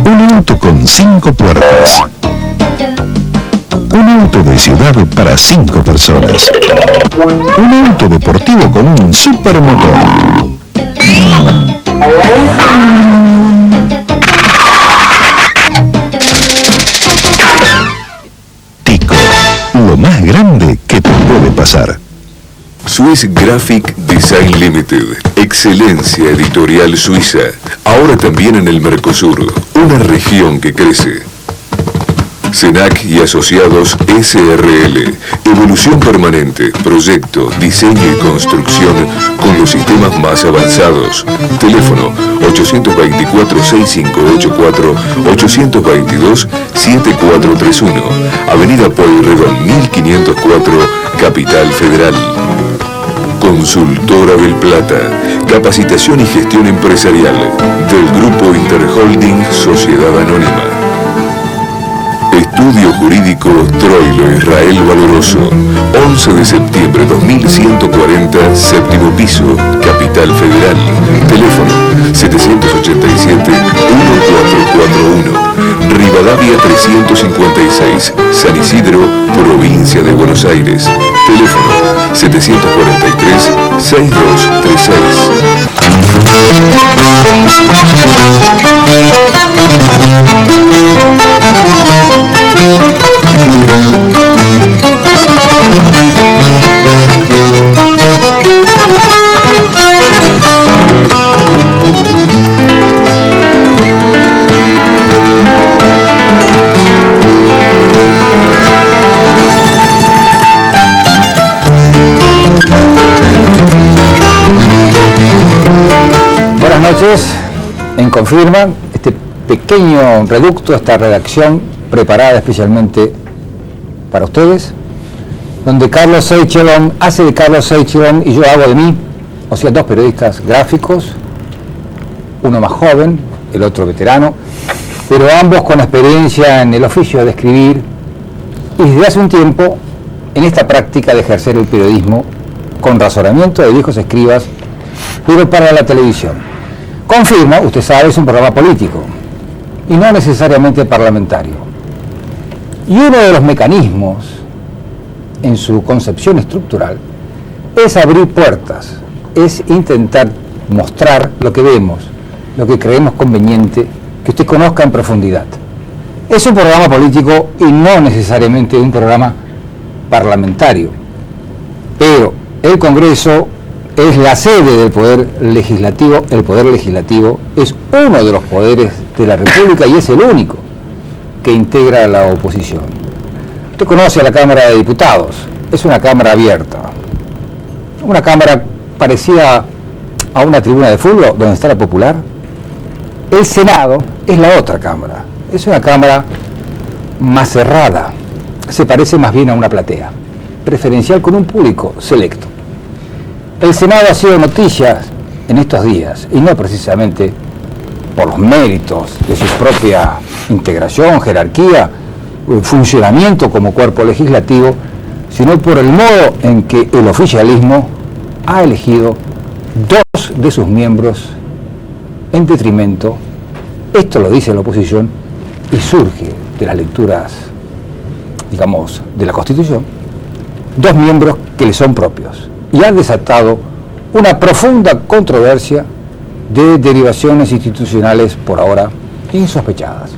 Un auto con 5 puertas. Un auto de ciudad para 5 personas. Un auto deportivo con un supermotor. Tico, lo más grande que te puede pasar. Swiss Graphic Design Limited, excelencia editorial suiza, ahora también en el Mercosur, una región que crece. Senac y Asociados SRL, evolución permanente, proyecto, diseño y construcción con los sistemas más avanzados. Teléfono 824-6584, 822-7431, Avenida Pueyrredón 1504, Capital Federal. Consultora del Plata, capacitación y gestión empresarial del Grupo Interholding Sociedad Anónima. Estudio Jurídico Troilo Israel Valoroso, 11 de septiembre 2140, séptimo piso, Capital Federal. Teléfono 787-1441, Rivadavia 356, San Isidro, provincia de Buenos Aires. Teléfono 743-6236. Buenas noches. En Confirma, este pequeño reducto, esta redacción preparada especialmente para ustedes, donde Carlos Seichelon hace de Carlos Seichelon y yo hago de mí, o sea, dos periodistas gráficos, uno más joven, el otro veterano, pero ambos con experiencia en el oficio de escribir y desde hace un tiempo en esta práctica de ejercer el periodismo con razonamiento de viejos escribas, pero para la televisión. Confirma, usted sabe, es un programa político y no necesariamente parlamentario. Y uno de los mecanismos en su concepción estructural es abrir puertas, es intentar mostrar lo que vemos, lo que creemos conveniente que usted conozca en profundidad. Es un programa político y no necesariamente un programa parlamentario, pero el Congreso es la sede del Poder Legislativo. El Poder Legislativo es uno de los poderes de la República y es el único que integra a la oposición. Usted conoce a la Cámara de Diputados, es una Cámara abierta, una Cámara parecida a una tribuna de fútbol donde está la popular. El Senado es la otra Cámara, es una Cámara más cerrada, se parece más bien a una platea, preferencial con un público selecto. El Senado ha sido noticia en estos días, y no precisamente por los méritos de su propia integración, jerarquía, funcionamiento como cuerpo legislativo, sino por el modo en que el oficialismo ha elegido dos de sus miembros en detrimento, esto lo dice la oposición, y surge de las lecturas, digamos, de la Constitución, dos miembros que le son propios. Y ha desatado una profunda controversia de derivaciones institucionales por ahora insospechadas.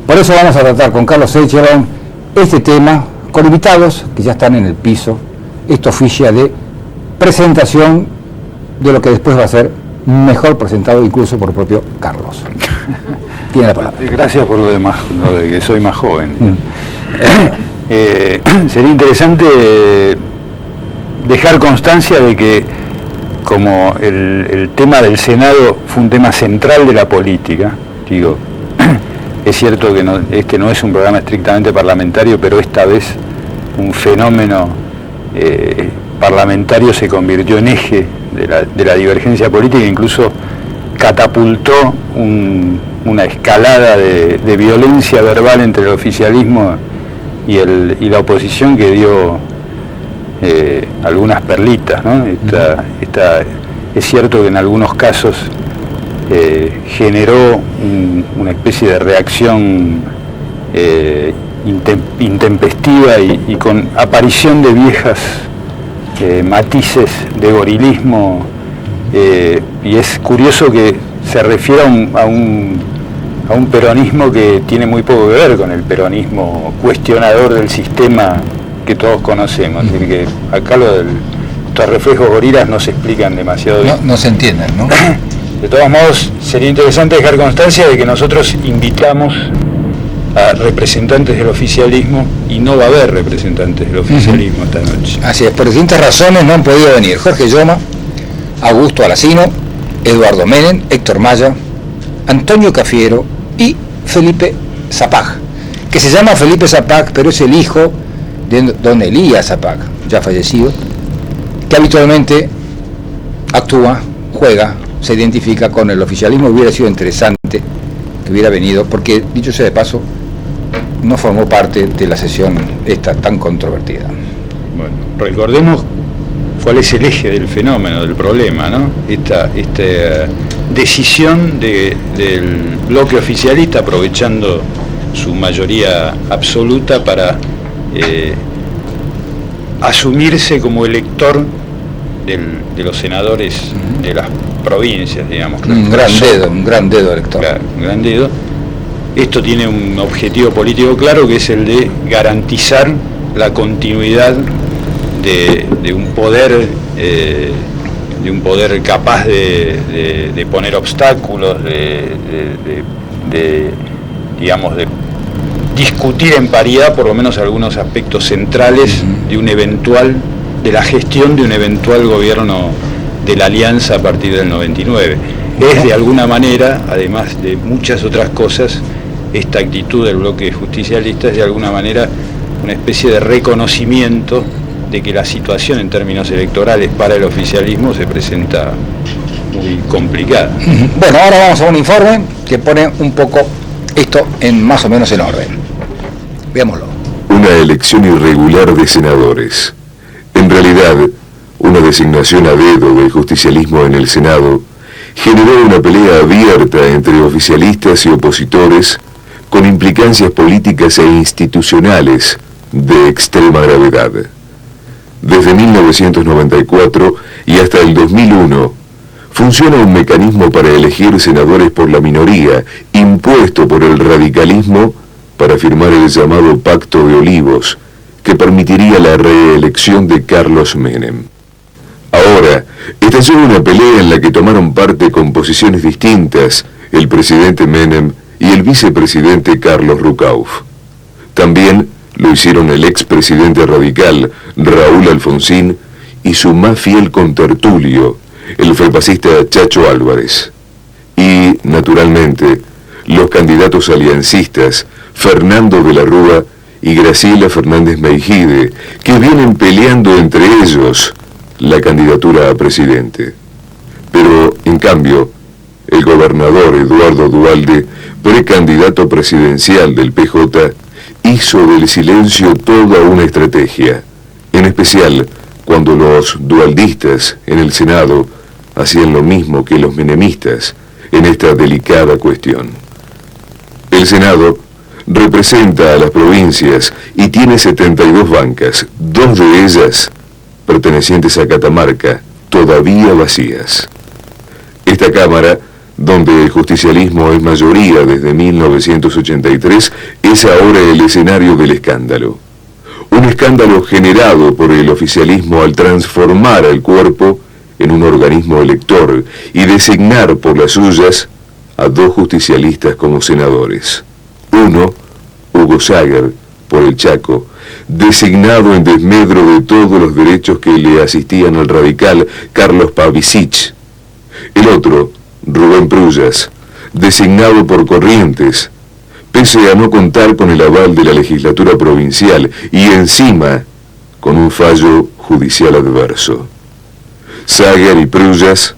Por eso vamos a tratar con Carlos Seichelon este tema, con invitados que ya están en el piso. Esto oficia de presentación de lo que después va a ser mejor presentado incluso por el propio Carlos. Tiene la palabra. Gracias por lo de que soy más joven. Sería interesante dejar constancia de que, como el tema del Senado fue un tema central de la política, digo, es cierto que este no es un programa estrictamente parlamentario, pero esta vez un fenómeno parlamentario se convirtió en eje de la divergencia política, incluso catapultó una escalada de violencia verbal entre el oficialismo y la oposición que dio algunas perlitas, ¿no? es cierto que en algunos casos generó una especie de reacción intempestiva y con aparición de viejas matices de gorilismo, y es curioso que se refiere a un peronismo que tiene muy poco que ver con el peronismo cuestionador del sistema que todos conocemos. Es decir, que acá estos reflejos gorilas no se explican demasiado bien. No se entienden, ¿no? De todos modos, sería interesante dejar constancia de que nosotros invitamos a representantes del oficialismo y no va a haber representantes del oficialismo esta noche. Así es, por distintas razones no han podido venir Jorge Yoma, Augusto Alacino, Eduardo Menem, Héctor Maya, Antonio Cafiero y Felipe Zapag, que se llama Felipe Zapag, pero es el hijo de don Elías Zapag, ya fallecido, que habitualmente actúa, juega, se identifica con el oficialismo. Hubiera sido interesante que hubiera venido, porque, dicho sea de paso, no formó parte de la sesión esta tan controvertida. Bueno, recordemos cuál es el eje del fenómeno, del problema, ¿no? Esta decisión del bloque oficialista, aprovechando su mayoría absoluta para asumirse como elector de los senadores de las provincias, digamos. Un gran dedo elector. Claro, un gran dedo. Esto tiene un objetivo político claro, que es el de garantizar la continuidad de un poder capaz de poner obstáculos, digamos, de discutir en paridad por lo menos algunos aspectos centrales de la gestión de un eventual gobierno de la Alianza a partir del 99. Es de alguna manera, además de muchas otras cosas, esta actitud del bloque justicialista es de alguna manera una especie de reconocimiento de que la situación en términos electorales para el oficialismo se presenta muy complicada. Bueno, ahora vamos a un informe que pone un poco esto más o menos en orden. Veámoslo. Una elección irregular de senadores. En realidad, una designación a dedo del justicialismo en el Senado generó una pelea abierta entre oficialistas y opositores con implicancias políticas e institucionales de extrema gravedad. Desde 1994 y hasta el 2001, funciona un mecanismo para elegir senadores por la minoría, impuesto por el radicalismo para firmar el llamado Pacto de Olivos, que permitiría la reelección de Carlos Menem. Ahora, estalló una pelea en la que tomaron parte con posiciones distintas el presidente Menem y el vicepresidente Carlos Rucauf. También lo hicieron el expresidente radical Raúl Alfonsín y su más fiel contertulio, el felpacista Chacho Álvarez. Y, naturalmente, los candidatos aliancistas Fernando de la Rúa y Graciela Fernández Meijide, que vienen peleando entre ellos la candidatura a presidente. Pero, en cambio, el gobernador Eduardo Duhalde, precandidato presidencial del PJ, hizo del silencio toda una estrategia, en especial cuando los dualdistas en el Senado hacían lo mismo que los menemistas en esta delicada cuestión. El Senado representa a las provincias y tiene 72 bancas, 2 de ellas pertenecientes a Catamarca, todavía vacías. Esta Cámara, donde el justicialismo es mayoría desde 1983, es ahora el escenario del escándalo. Un escándalo generado por el oficialismo al transformar al cuerpo en un organismo elector y designar por las suyas a 2 justicialistas como senadores. Uno, Hugo Sager, por el Chaco, designado en desmedro de todos los derechos que le asistían al radical Carlos Pavicic. El otro, Rubén Prullas, designado por Corrientes, pese a no contar con el aval de la legislatura provincial y encima con un fallo judicial adverso. Sager y Prullas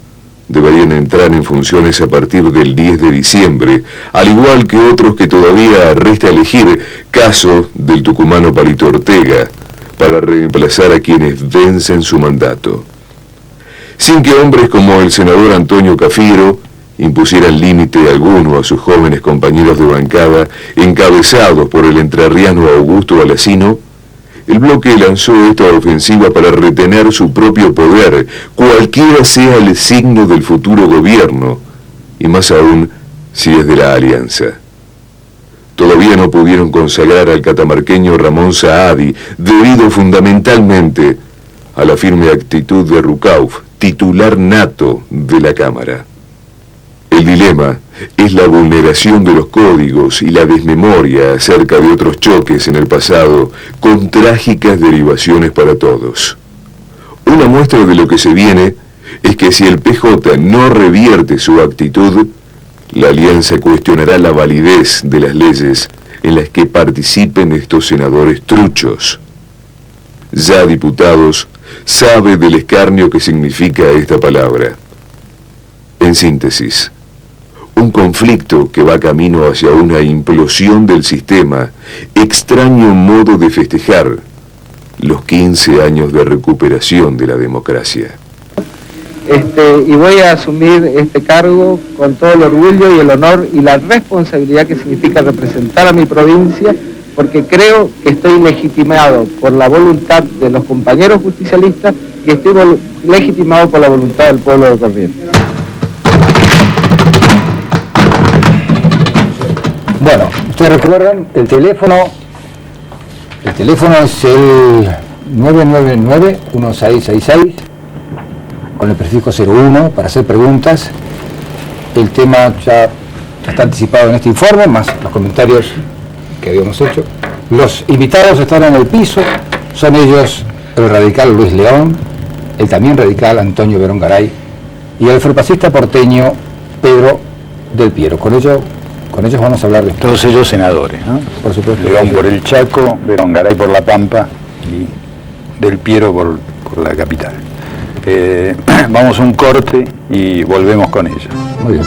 deberían entrar en funciones a partir del 10 de diciembre, al igual que otros que todavía resta elegir, caso del tucumano Palito Ortega, para reemplazar a quienes vencen su mandato. sin que hombres como el senador Antonio Cafiero impusieran límite alguno a sus jóvenes compañeros de bancada, encabezados por el entrerriano Augusto Alacino, el bloque lanzó esta ofensiva para retener su propio poder, cualquiera sea el signo del futuro gobierno, y más aún si es de la Alianza. Todavía no pudieron consagrar al catamarqueño Ramón Saadi, debido fundamentalmente a la firme actitud de Rucauf, titular nato de la Cámara. El dilema es la vulneración de los códigos y la desmemoria acerca de otros choques en el pasado con trágicas derivaciones para todos. Una muestra de lo que se viene es que si el PJ no revierte su actitud, la Alianza cuestionará la validez de las leyes en las que participen estos senadores truchos. Ya diputados sabe del escarnio que significa esta palabra. En síntesis, un conflicto que va camino hacia una implosión del sistema, extraño modo de festejar los 15 años de recuperación de la democracia. Y voy a asumir este cargo con todo el orgullo y el honor y la responsabilidad que significa representar a mi provincia, porque creo que estoy legitimado por la voluntad de los compañeros justicialistas y estoy legitimado por la voluntad del pueblo de Corrientes. Bueno, ustedes recuerdan, el teléfono es el 999-1666, con el prefijo 01 para hacer preguntas. El tema ya está anticipado en este informe, más los comentarios que habíamos hecho. Los invitados están en el piso, son ellos el radical Luis León, el también radical Antonio Verón Garay y el frepacista porteño Pedro del Piero. Con ellos vamos a hablar de todos ellos senadores, ¿no? Por supuesto. León por el Chaco, Verón Garay por La Pampa y del Piero por la capital. Vamos a un corte y volvemos con ellos. Muy bien.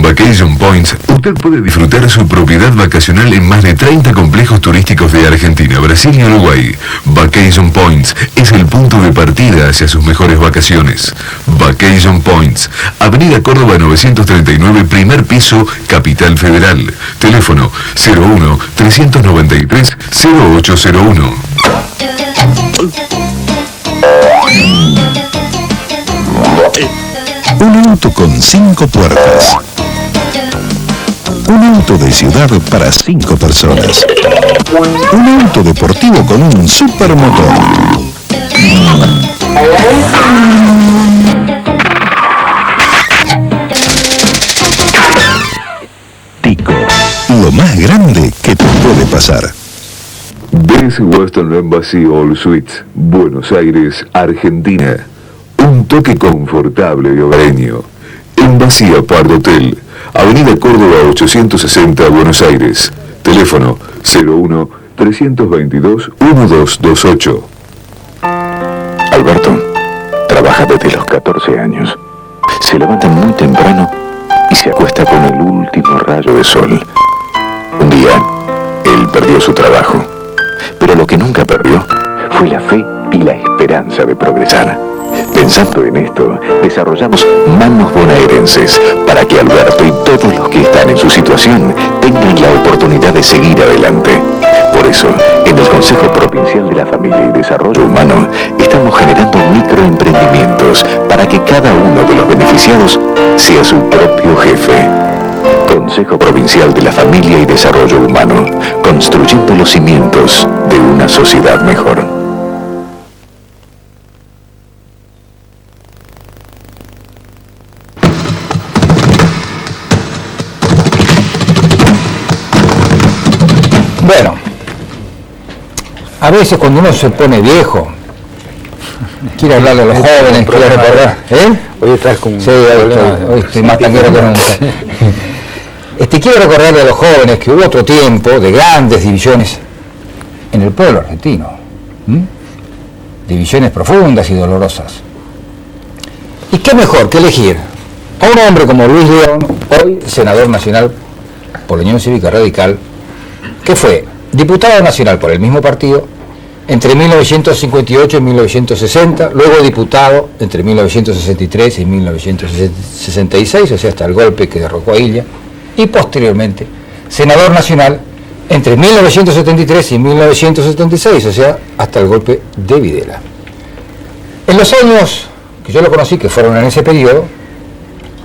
Vacation Points, usted puede disfrutar su propiedad vacacional en más de 30 complejos turísticos de Argentina, Brasil y Uruguay. Vacation Points es el punto de partida hacia sus mejores vacaciones. Vacation Points, Avenida Córdoba 939, primer piso, Capital Federal. Teléfono 01-393-0801. Un auto con 5 puertas. Un auto de ciudad para 5 personas. Un auto deportivo con un supermotor. Tico, lo más grande que te puede pasar. Best Western Embassy All Suites, Buenos Aires, Argentina. Un toque confortable y hogareño. Embassy Apart Hotel, Avenida Córdoba 860, Buenos Aires. Teléfono 01-322-1228. Alberto trabaja desde los 14 años. Se levanta muy temprano y se acuesta con el último rayo de sol. Un día, él perdió su trabajo, pero lo que nunca perdió fue la fe y la esperanza de progresar. Pensando en esto, desarrollamos Manos Bonaerenses para que Alberto y todos los que están en su situación tengan la oportunidad de seguir adelante. Por eso, en el Consejo Provincial de la Familia y Desarrollo Humano, estamos generando microemprendimientos para que cada uno de los beneficiados sea su propio jefe. Consejo Provincial de la Familia y Desarrollo Humano, construyendo los cimientos de una sociedad mejor. Bueno, a veces cuando uno se pone viejo, quiere hablarle a los jóvenes, quiere recordar, Hoy estás con... Sí, hoy estoy más tanguero que nunca. Quiero recordarle a los jóvenes que hubo otro tiempo de grandes divisiones en el pueblo argentino. Divisiones profundas y dolorosas. ¿Y qué mejor que elegir a un hombre como Luis León, hoy senador nacional por la Unión Cívica Radical, que fue diputado nacional por el mismo partido entre 1958 y 1960, luego diputado entre 1963 y 1966, o sea, hasta el golpe que derrocó a Illa, y posteriormente senador nacional entre 1973 y 1976, o sea, hasta el golpe de Videla. En los años que yo lo conocí, que fueron en ese periodo,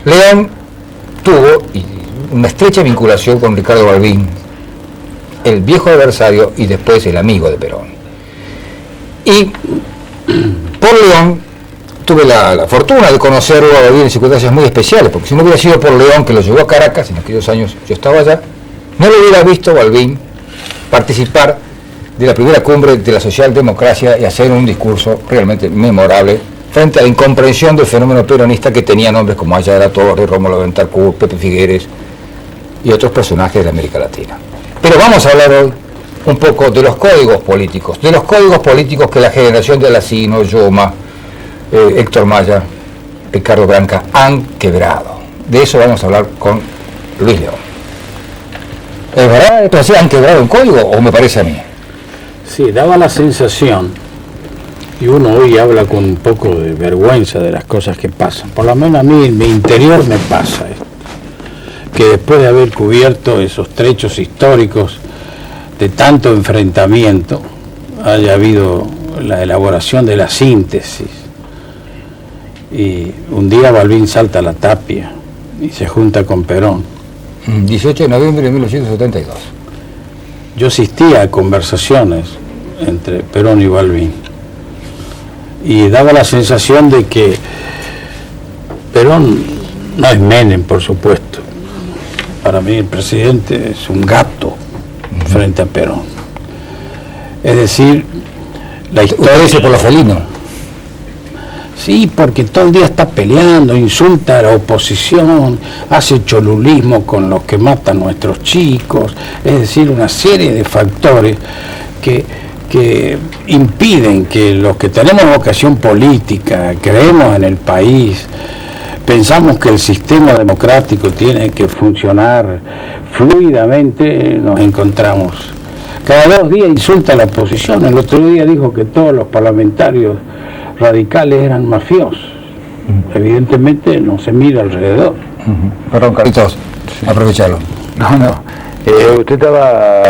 León tuvo una estrecha vinculación con Ricardo Balbín, el viejo adversario y después el amigo de Perón. Y por León tuve la fortuna de conocerlo a Balbín en circunstancias muy especiales, porque si no hubiera sido por León, que lo llevó a Caracas, en aquellos años yo estaba allá, no lo hubiera visto Balbín participar de la primera cumbre de la socialdemocracia y hacer un discurso realmente memorable frente a la incomprensión del fenómeno peronista que tenía nombres como Aya de la Torre, Rómulo Bentarcur, Pepe Figueres y otros personajes de América Latina. Pero vamos a hablar hoy un poco de los códigos políticos que la generación de Alacino, Yoma, Héctor Maya, Ricardo Branca han quebrado. De eso vamos a hablar con Luis León. ¿Es verdad esto así? ¿Han quebrado un código o me parece a mí? Sí, daba la sensación, y uno hoy habla con un poco de vergüenza de las cosas que pasan, por lo menos a mí en mi interior me pasa esto, que después de haber cubierto esos trechos históricos de tanto enfrentamiento, haya habido la elaboración de la síntesis, y un día Balbín salta a la tapia y se junta con Perón. 18 de noviembre de 1972. Yo asistía a conversaciones entre Perón y Balbín y daba la sensación de que Perón no es Menem, por supuesto. Para mí el presidente es un gato frente a Perón. Es decir, la historia... ¿Usted dice por lo felino? Sí, porque todo el día está peleando, insulta a la oposición, hace cholulismo con los que matan a nuestros chicos, es decir, una serie de factores que impiden que los que tenemos vocación política, creemos en el país, pensamos que el sistema democrático tiene que funcionar fluidamente, nos encontramos. Cada 2 días insulta a la oposición, el otro día dijo que todos los parlamentarios radicales eran mafiosos. Evidentemente no se mira alrededor. Perdón, Carlitos, aprovechalo. No. Usted estaba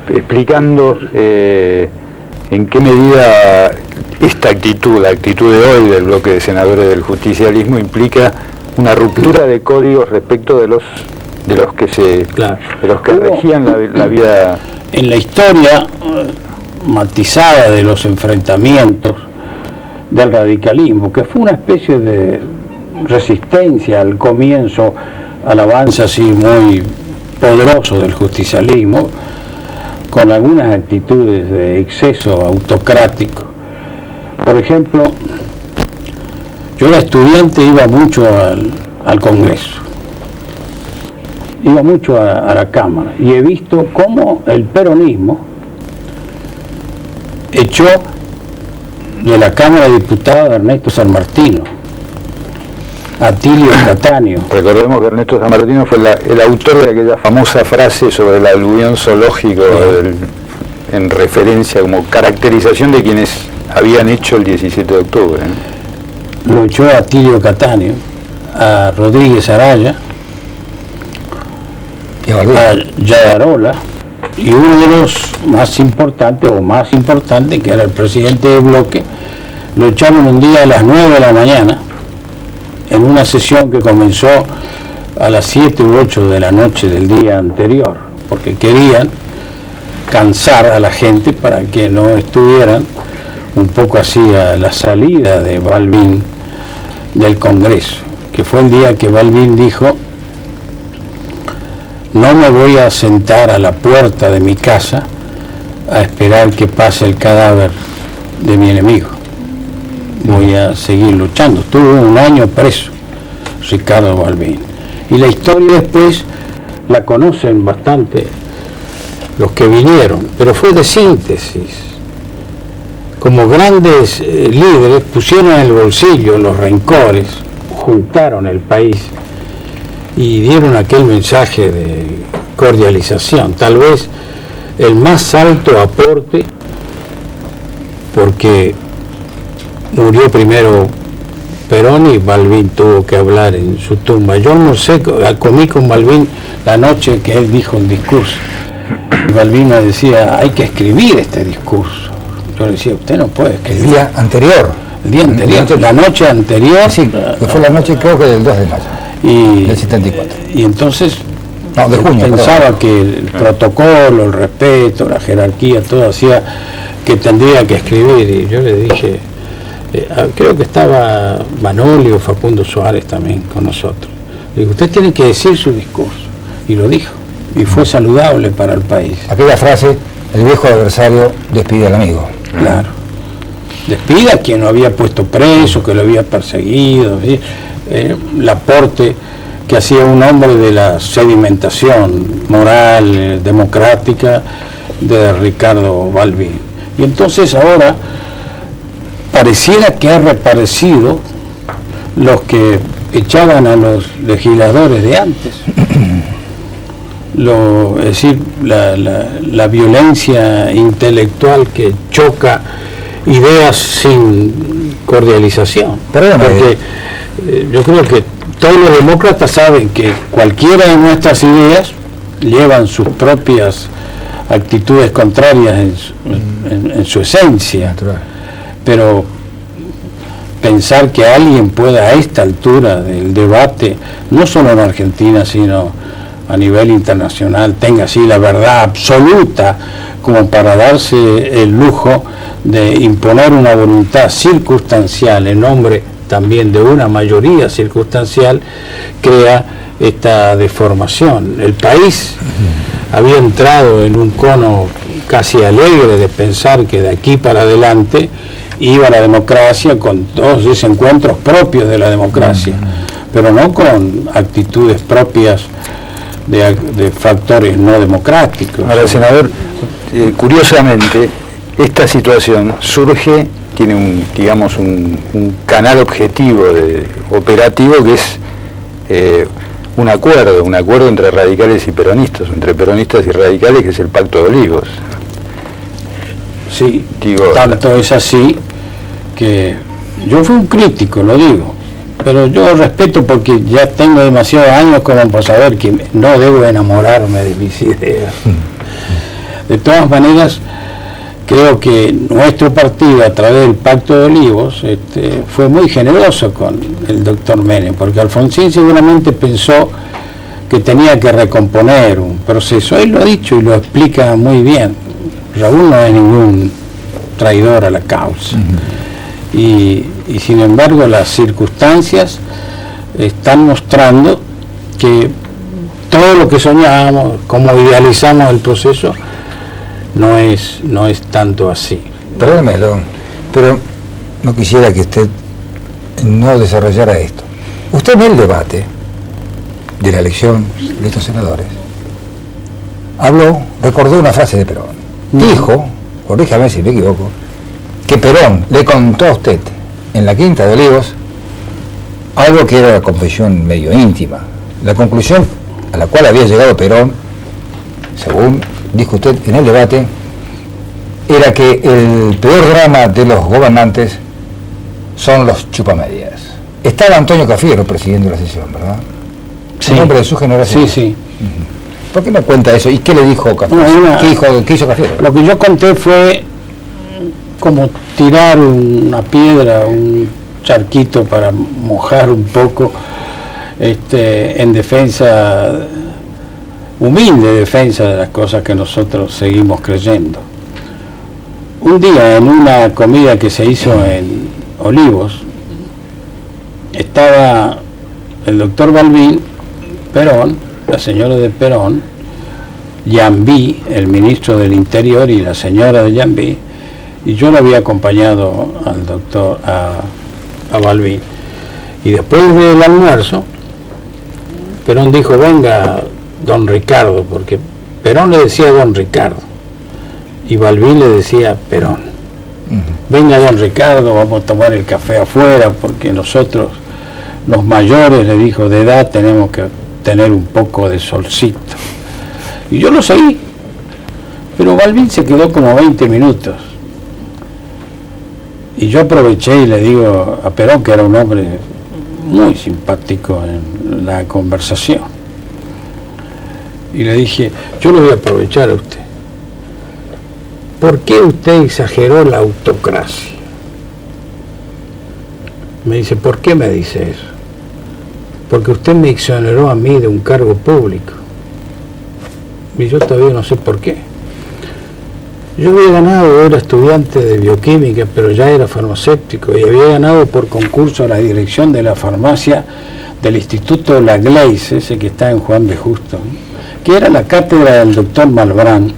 explicando en qué medida esta actitud, la actitud de hoy del bloque de senadores del justicialismo, implica una ruptura de códigos respecto de los que regían la vida. En la historia matizada de los enfrentamientos del radicalismo, que fue una especie de resistencia al comienzo, al avance así muy poderoso del justicialismo, con algunas actitudes de exceso autocrático. Por ejemplo, yo era estudiante, iba mucho al Congreso, iba mucho a la Cámara, y he visto cómo el peronismo echó de la Cámara de Diputados a Ernesto San Martino, a Atilio Cattaneo. Recordemos que Ernesto San Martino fue el autor de aquella famosa frase sobre el aluvión zoológico, en referencia como caracterización de quienes habían hecho el 17 de octubre. Lo echó a Atilio Cattaneo, a Rodríguez Araya, a Yadarola, y uno de los más importantes, que era el presidente del bloque, lo echaron un día a las 9 de la mañana, en una sesión que comenzó a las 7 u 8 de la noche del día anterior, porque querían cansar a la gente para que no estuvieran un poco así a la salida de Balbín del Congreso, que fue el día que Balbín dijo: no me voy a sentar a la puerta de mi casa a esperar que pase el cadáver de mi enemigo. Voy a seguir luchando. Estuvo 1 año preso Ricardo Balbín. Y la historia después la conocen bastante los que vinieron, pero fue de síntesis. Como grandes líderes pusieron en el bolsillo los rencores, juntaron el país y dieron aquel mensaje de cordialización, tal vez el más alto aporte, porque murió primero Perón y Balbín tuvo que hablar en su tumba. Yo almorcé, comí con Balbín la noche que él dijo un discurso. Balbín me decía, hay que escribir este discurso. Yo le decía, usted no puede escribir. El día anterior. El día anterior, la noche anterior. Sí, que fue la noche creo que del 2 de mayo, del 74. Y entonces no, de junio, pensaba que el protocolo, el respeto, la jerarquía, todo hacía que tendría que escribir. Y yo le dije, creo que estaba Manolio, Facundo Suárez también con nosotros. Le digo, usted tiene que decir su discurso. Y lo dijo. Y fue saludable para el país. Aquella frase, el viejo adversario despide al amigo. Claro. Despide a quien lo había puesto preso, que lo había perseguido. El aporte que hacía un hombre de la sedimentación moral, democrática, de Ricardo Balbín. Y entonces ahora pareciera que ha reaparecido los que echaban a los legisladores de antes. Es decir, la violencia intelectual que choca ideas sin cordialización. Porque yo creo que todos los demócratas saben que cualquiera de nuestras ideas llevan sus propias actitudes contrarias en su esencia. Pero pensar que alguien pueda a esta altura del debate, no solo en Argentina, sino a nivel internacional, tenga así la verdad absoluta como para darse el lujo de imponer una voluntad circunstancial en nombre también de una mayoría circunstancial, crea esta deformación. El país había entrado en un cono casi alegre de pensar que de aquí para adelante iba la democracia con todos esos encuentros propios de la democracia, pero no con actitudes propias de factores no democráticos. Ahora, senador, curiosamente, esta situación surge, tiene un canal objetivo operativo que es un acuerdo entre radicales y peronistas, entre peronistas y radicales, que es el Pacto de Olivos. Sí, tanto es así que yo fui un crítico, lo digo, pero yo respeto porque ya tengo demasiados años como para saber que no debo enamorarme de mis ideas. De todas maneras, creo que nuestro partido, a través del Pacto de Olivos, fue muy generoso con el doctor Menem, porque Alfonsín seguramente pensó que tenía que recomponer un proceso. Él lo ha dicho y lo explica muy bien. Raúl no es ningún traidor a la causa. Y sin embargo las circunstancias están mostrando que todo lo que soñábamos, como idealizamos el proceso, no es tanto así. Perdóneme, pero no quisiera que usted no desarrollara esto. Usted en el debate de la elección de estos senadores recordó una frase de Perón. Dijo, corríjame si me equivoco, que Perón le contó a usted en la Quinta de Olivos algo que era la confesión medio íntima. La conclusión a la cual había llegado Perón, según dijo usted en el debate, era que el peor drama de los gobernantes son los chupamedias. Estaba Antonio Cafiero presidiendo la sesión, ¿verdad? Sí. Un hombre de su generación. Sí. ¿Por qué me cuenta eso? ¿Y qué le dijo Cafiero? ¿Qué hizo Cafiero? Lo que yo conté fue como tirar una piedra, un charquito para mojar un poco, en defensa, humilde defensa de las cosas que nosotros seguimos creyendo. Un día en una comida que se hizo en Olivos, estaba el doctor Balbín, Perón, la señora de Perón, Llambí, el ministro del Interior, y la señora de Llambí, y yo lo había acompañado al doctor, a Balbín. Y después del almuerzo, Perón dijo, venga don Ricardo, porque Perón le decía don Ricardo y Balbín le decía Perón. Venga don Ricardo, vamos a tomar el café afuera porque nosotros, los mayores, le dijo, de edad tenemos que tener un poco de solcito. Y yo lo seguí, pero Balbín se quedó como 20 minutos. Y yo aproveché y le digo a Perón, que era un hombre muy simpático en la conversación, y le dije, yo lo voy a aprovechar a usted. ¿Por qué usted exageró la autocracia? Me dice, ¿por qué me dice eso? Porque usted me exoneró a mí de un cargo público. Y yo todavía no sé por qué. Yo había ganado, era estudiante de bioquímica, pero ya era farmacéutico, y había ganado por concurso a la dirección de la farmacia del Instituto La Gleize, ese que está en Juan de Justo, que era la cátedra del doctor Malbrán.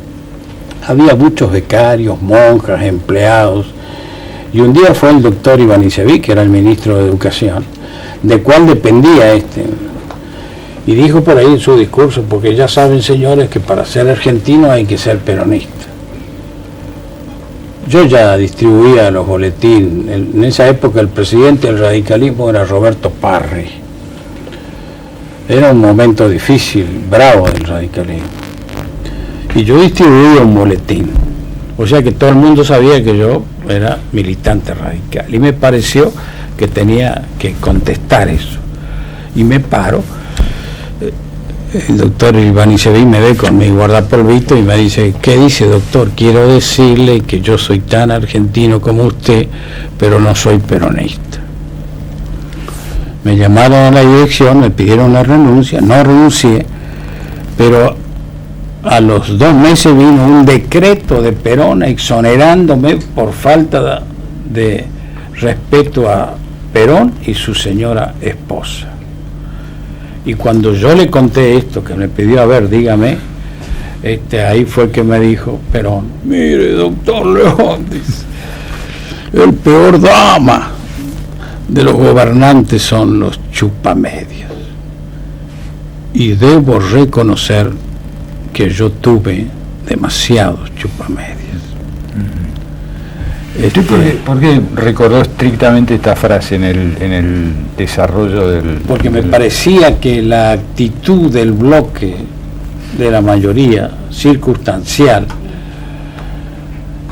Había muchos becarios, monjas, empleados, y un día fue el doctor Ivanisevic, que era el ministro de Educación, de cuál dependía y dijo por ahí en su discurso, porque ya saben señores que para ser argentino hay que ser peronista. Yo ya distribuía los boletines. En esa época el presidente del radicalismo era Roberto Parri. Era un momento difícil, bravo del radicalismo. Y yo distribuía un boletín. O sea que todo el mundo sabía que yo era militante radical. Y me pareció que tenía que contestar eso. Y me paro. El doctor Ivanisevic me ve con mi guardapolvito y me dice, ¿qué dice doctor? Quiero decirle que yo soy tan argentino como usted, pero no soy peronista. Me llamaron a la dirección, me pidieron la renuncia, no renuncié, pero a los 2 meses vino un decreto de Perón exonerándome por falta de respeto a Perón y su señora esposa. Y cuando yo le conté esto, que me pidió, a ver, dígame, ahí fue que me dijo Perón, mire, doctor León, dice, el peor drama de los gobernantes son los chupamedios. Y debo reconocer que yo tuve demasiados chupamedios. ¿Por qué recordó estrictamente esta frase en el desarrollo del...? Porque me parecía que la actitud del bloque de la mayoría circunstancial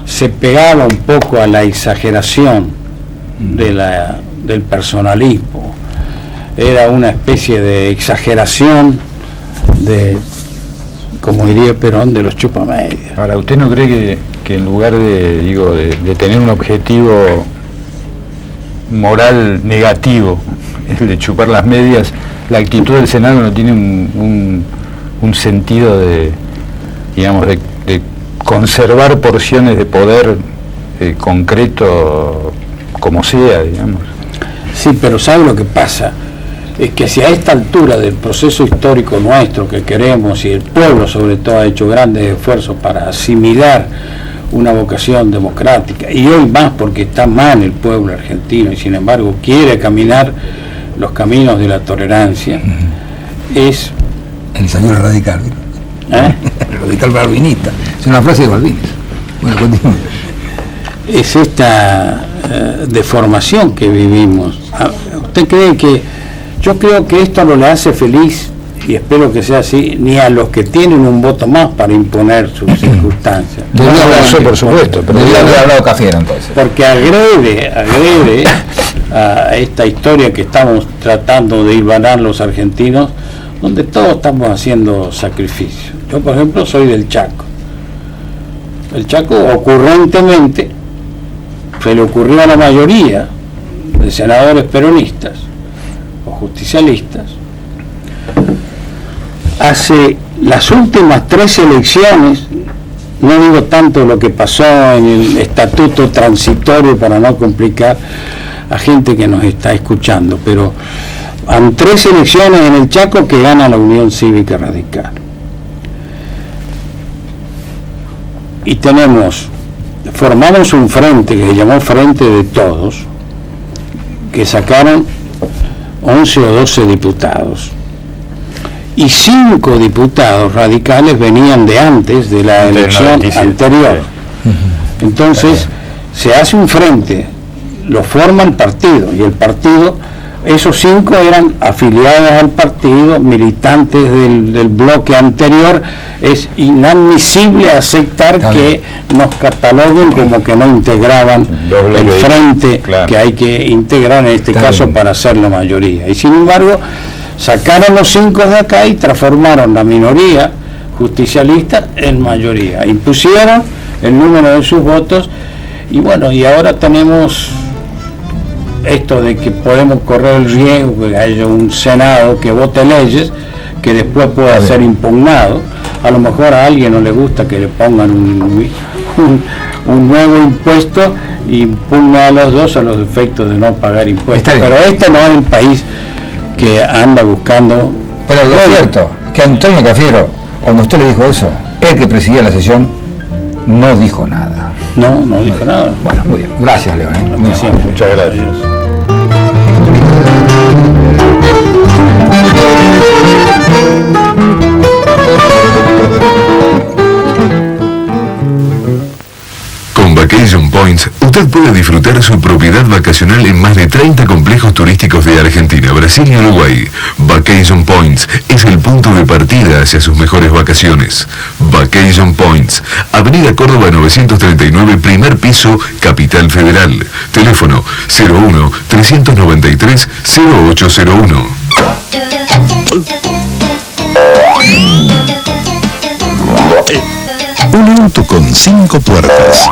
se pegaba un poco a la exageración del personalismo. Era una especie de exageración de, como diría Perón, de los chupamedios. Ahora, ¿usted no cree que en lugar de tener un objetivo moral negativo, el de chupar las medias, la actitud del Senado no tiene un sentido de conservar porciones de poder concreto como sea, digamos? Sí, pero ¿sabe lo que pasa? Es que si a esta altura del proceso histórico nuestro que queremos, y el pueblo sobre todo ha hecho grandes esfuerzos para asimilar una vocación democrática, y hoy más porque está mal el pueblo argentino y sin embargo quiere caminar los caminos de la tolerancia, es... El señor radical, el radical balvinista, es una frase de Balbín. Bueno, continúe. Es esta deformación que vivimos. ¿Usted cree que... Yo creo que esto no le hace feliz, y espero que sea así, ni a los que tienen un voto más para imponer sus circunstancias. Por supuesto, pero Debería haber hablado Cafiero entonces. Porque agrede a esta historia que estamos tratando de hilvanar los argentinos, donde todos estamos haciendo sacrificios. Yo, por ejemplo, soy del Chaco. El Chaco, ocurrentemente, se le ocurrió a la mayoría de senadores peronistas o justicialistas, hace las últimas 3 elecciones, no digo tanto lo que pasó en el estatuto transitorio para no complicar a gente que nos está escuchando, pero han 3 elecciones en el Chaco que gana la Unión Cívica Radical. Y formamos un frente que se llamó Frente de Todos, que sacaron 11 o 12 diputados. y 5 diputados radicales venían de antes de la elección anterior. Entonces se hace un frente, lo forma el partido, y el partido, esos 5 eran afiliados al partido, militantes del bloque anterior. Es inadmisible aceptar que nos cataloguen como que no integraban el frente que hay que integrar en este caso para ser la mayoría. Y sin embargo, sacaron los 5 de acá y transformaron la minoría justicialista en mayoría. Impusieron el número de sus votos, y bueno, y ahora tenemos esto de que podemos correr el riesgo de que haya un Senado que vote leyes que después pueda ser impugnado. A lo mejor a alguien no le gusta que le pongan un nuevo impuesto y impugna a los dos a los efectos de no pagar impuestos. Pero este no es el país que anda buscando. Pero lo cierto, que Antonio Cafiero, cuando usted le dijo eso, el que presidía la sesión, no dijo nada. No dijo nada. Bueno, muy bien. Gracias, León. Muchas gracias. Con Vacation Points, usted puede disfrutar su propiedad vacacional en más de 30 complejos turísticos de Argentina, Brasil y Uruguay. Vacation Points es el punto de partida hacia sus mejores vacaciones. Vacation Points, Avenida Córdoba 939, primer piso, Capital Federal. Teléfono 01-393-0801. Un auto con 5 puertas.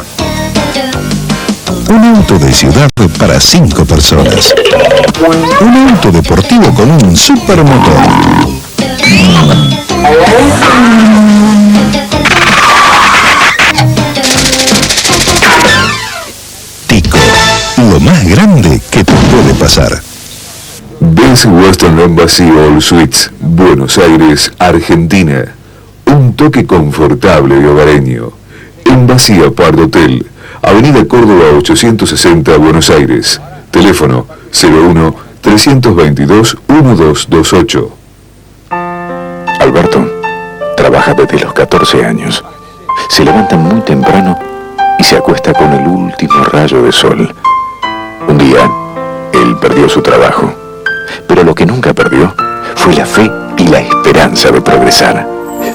Un auto de ciudad para 5 personas. Un auto deportivo con un supermotor. Tico, lo más grande que te puede pasar. Best Western Embassy All Suites, Buenos Aires, Argentina. Un toque confortable y hogareño. Embassy Apart Hotel, Avenida Córdoba 860, Buenos Aires. Teléfono 01-322-1228. Alberto trabaja desde los 14 años. Se levanta muy temprano y se acuesta con el último rayo de sol. Un día, él perdió su trabajo, pero lo que nunca perdió fue la fe y la esperanza de progresar.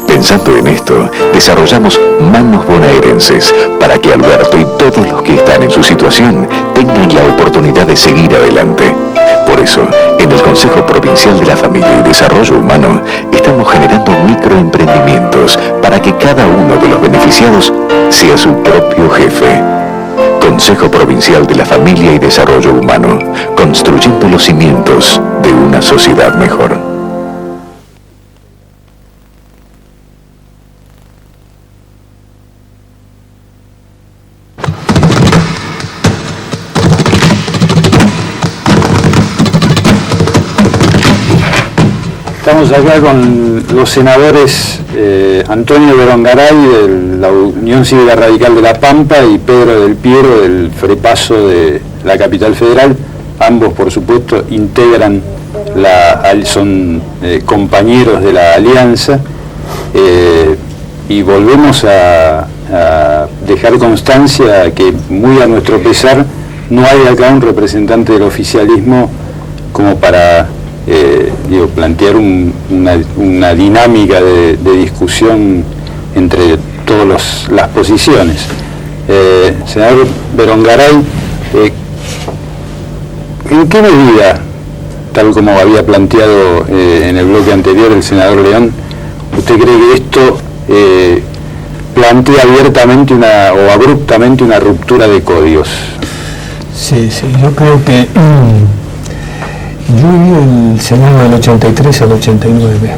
Pensando en esto, desarrollamos Manos Bonaerenses para que Alberto y todos los que están en su situación tengan la oportunidad de seguir adelante. Por eso, en el Consejo Provincial de la Familia y Desarrollo Humano, estamos generando microemprendimientos para que cada uno de los beneficiados sea su propio jefe. Consejo Provincial de la Familia y Desarrollo Humano, construyendo los cimientos de una sociedad mejor. Estamos acá con los senadores Antonio Berongaray de la Unión Cívica Radical de La Pampa y Pedro del Piero del Frepaso de la Capital Federal. Ambos, por supuesto, integran son compañeros de la alianza, y volvemos a dejar constancia que, muy a nuestro pesar, no hay acá un representante del oficialismo como para plantear una dinámica de discusión entre todas las posiciones. Senador Berongaray, ¿en qué medida, tal como había planteado en el bloque anterior el senador León, usted cree que esto plantea abiertamente o abruptamente una ruptura de códigos? Sí, yo creo que yo viví el Senado del 83 al 89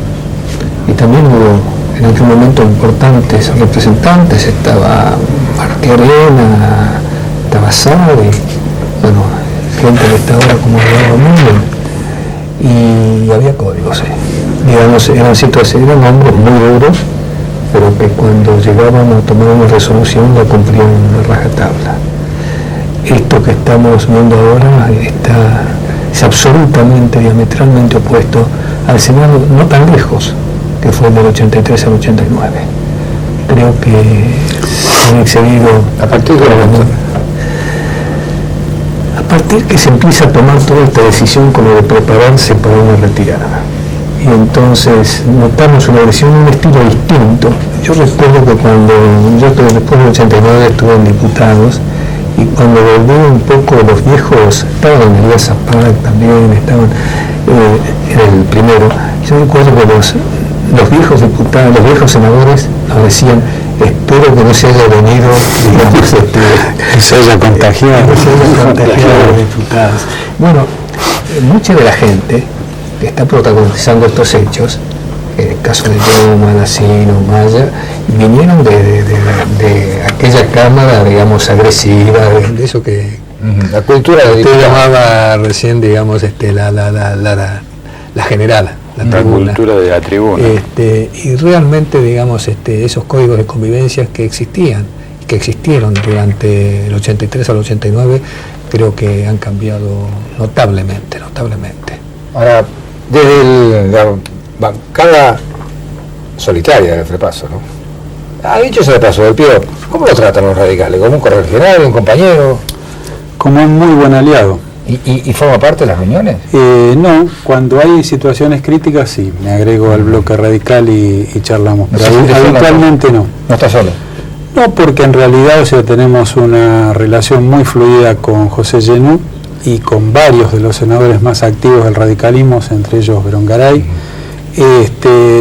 y también hubo en aquel momento importantes representantes, estaba Marquerena, estaba Sade, bueno, gente que está ahora como Eduardo Núñez, y había códigos, digamos, eran situaciones, eran hombres muy duros, pero que cuando llegaban a tomar una resolución la cumplían a rajatabla. Esto que estamos viendo ahora es absolutamente, diametralmente opuesto al Senado no tan lejos, que fue del 83 al 89. Creo que se han excedido ¿A partir de a partir que se empieza a tomar toda esta decisión como de prepararse para una retirada. Y entonces notamos una versión, un estilo distinto. Yo recuerdo que cuando yo después del 89 estuve en Diputados, y cuando volví un poco los viejos, estaban en el Zapac también, estaban en el primero, yo recuerdo que los viejos diputados, los viejos senadores nos decían: espero que no se haya venido, digamos, que se haya contagiado. Que se haya contagiado a los diputados. Bueno, mucha de la gente que está protagonizando estos hechos, en el caso de Yoma, Nacino, Maya, vinieron de aquella cámara, digamos, agresiva, de eso que la cultura de usted llamaba recién, digamos, la general, la tribuna. Cultura de la tribuna. Y realmente, digamos, esos códigos de convivencia que existían, que existieron durante el 83 al 89, creo que han cambiado notablemente. Ahora, desde la bancada solitaria del Frepaso, ¿no? Ha dicho ese Frepaso del Pío, ¿cómo lo tratan los radicales? ¿Como un correligionario, un compañero? Como un muy buen aliado. ¿Y forma parte de las reuniones? No, cuando hay situaciones críticas sí, me agrego al bloque radical y charlamos, pero habitualmente no. ¿No está solo? No, porque en realidad, o sea, tenemos una relación muy fluida con José Genú y con varios de los senadores más activos del radicalismo, entre ellos Berongaray.